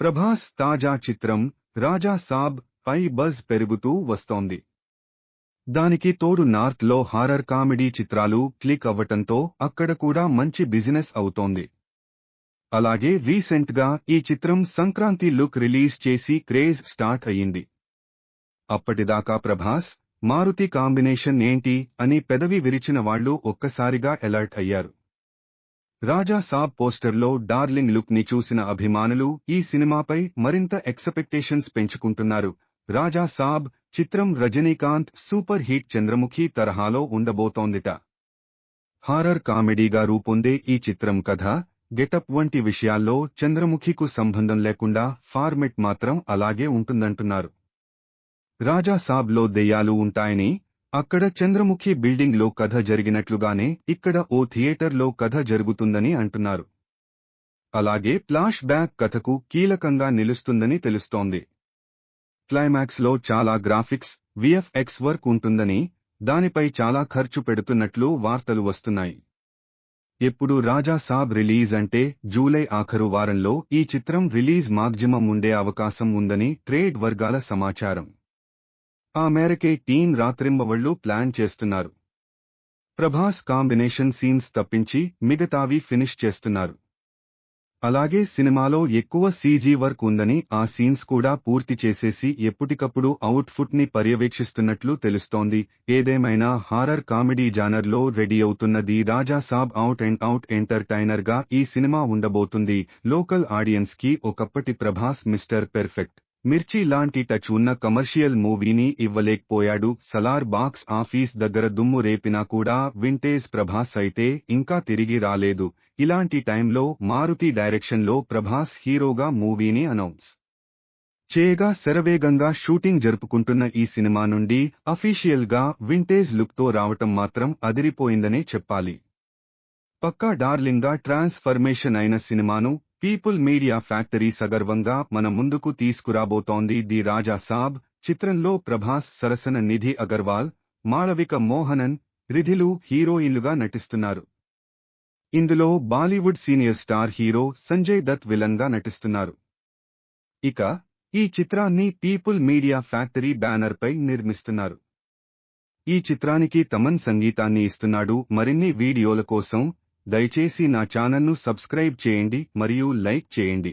ప్రభాస్ తాజా చిత్రం రాజా సాబ్ పై బజ్ పెరుగుతూ వస్తోంది. దానికి తోడు నార్త్ లో హారర్ కామెడీ చిత్రాలు క్లిక్ అవ్వటంతో అక్కడ కూడా మంచి బిజినెస్ అవుతోంది. అలాగే రీసెంట్ గా ఈ చిత్రం సంక్రాంతి లుక్ రిలీజ్ చేసి క్రేజ్ స్టార్ట్ అయ్యింది. అప్పటిదాకా ప్రభాస్, మారుతి కాంబినేషన్ ఏంటి అని పెదవి విరిచిన వాళ్లు ఒక్కసారిగా అలర్ట్ అయ్యారు. రాజా సాబ్ పోస్టర్లో డార్లింగ్ లుక్ ని చూసిన అభిమానులు ఈ సినిమాపై మరింత ఎక్స్పెక్టేషన్స్ పెంచుకుంటున్నారు. రాజా సాబ్ చిత్రం రజనీకాంత్ సూపర్ హిట్ చంద్రముఖి తరహాలో ఉండబోతోందిట. హారర్ కామెడీగా రూపొందే ఈ చిత్రం కథ, గెటప్ వంటి విషయాల్లో చంద్రముఖికు సంబంధం లేకుండా ఫార్మెట్ మాత్రం అలాగే ఉంటుందంటున్నారు. రాజా సాబ్ లో దెయ్యాలు ఉంటాయని, అక్కడ చంద్రముఖి బిల్డింగ్ లో కథ జరిగినట్లుగానే ఇక్కడ ఓ థియేటర్ లో కథ జరుగుతుందని అంటున్నారు. అలాగే ఫ్లాష్ బ్యాక్ కథకు కీలకంగా నిలుస్తుందని తెలుస్తోంది. క్లైమాక్స్ లో చాలా గ్రాఫిక్స్, విఎఫ్ఎక్స్ వర్క్ ఉంటుందని, దానిపై చాలా ఖర్చు పెడుతున్నట్లు వార్తలు వస్తున్నాయి. ఎప్పుడు రాజా సాబ్ రిలీజ్ అంటే జూలై ఆఖరు వారంలో ఈ చిత్రం రిలీజ్ మాగ్జిమం ఉండే అవకాశం ఉందని ట్రేడ్ వర్గాల సమాచారం. ఆ మేరకే టీం రాత్రింబవళ్లు ప్లాన్ చేస్తున్నారు. ప్రభాస్ కాంబినేషన్ సీన్స్ తప్పించి మిగతావి ఫినిష్ చేస్తున్నారు. అలాగే సినిమాలో ఎక్కువ సీజీ వర్క్ ఉందని ఆ సీన్స్ కూడా పూర్తి చేసేసి ఎప్పటికప్పుడు అవుట్పుట్ ని పర్యవేక్షిస్తున్నట్లు తెలుస్తోంది. ఏదేమైనా హారర్ కామెడీ జానర్లో రెడీ అవుతున్నది రాజా సాబ్. అవుట్ అండ్ అవుట్ ఎంటర్టైనర్ గా ఈ సినిమా ఉండబోతుంది. లోకల్ ఆడియన్స్ కి ఒకప్పటి ప్రభాస్ మిస్టర్ పెర్ఫెక్ట్, మిర్చి లాంటి టచ్ ఉన్న కమర్షియల్ మూవీని ఇవ్వలేకపోయాడు. సలార్ బాక్స్ ఆఫీస్ దగ్గర దుమ్ము రేపినా కూడా వింటేజ్ ప్రభాస్ అయితే ఇంకా తిరిగి రాలేదు. ఇలాంటి టైంలో మారుతి డైరెక్షన్లో ప్రభాస్ హీరోగా మూవీని అనౌన్స్ చేయగా శరవేగంగా షూటింగ్ జరుపుకుంటున్న ఈ సినిమా నుండి అఫీషియల్ గా వింటేజ్ లుక్ తో రావటం మాత్రం అదిరిపోయిందనే చెప్పాలి. పక్కా డార్లింగ్ గా ట్రాన్స్ఫర్మేషన్ అయిన సినిమాను పీపుల్ మీడియా ఫ్యాక్టరీ సగర్వంగా మన ముందుకు తీసుకురాబోతోంది. ది రాజా సాబ్ చిత్రంలో ప్రభాస్ సరసన నిధి అగర్వాల్, మాళవిక మోహనన్, రిధిలు హీరోయిన్లుగా నటిస్తున్నారు. ఇందులో Bollywood senior star hero Sanjay Dutt villain గా నటిస్తున్నారు. ఇక ఈ చిత్రాన్ని పీపుల్ మీడియా ఫ్యాక్టరీ బ్యానర్ పై నిర్మిస్తున్నారు. ఈ చిత్రానికి తమన్ సంగీతాన్ని ఇస్తున్నాడు. మరిన్ని వీడియోల కోసం దయచేసి నా ఛానల్ను సబ్స్క్రైబ్ చేయండి మరియు లైక్ చేయండి.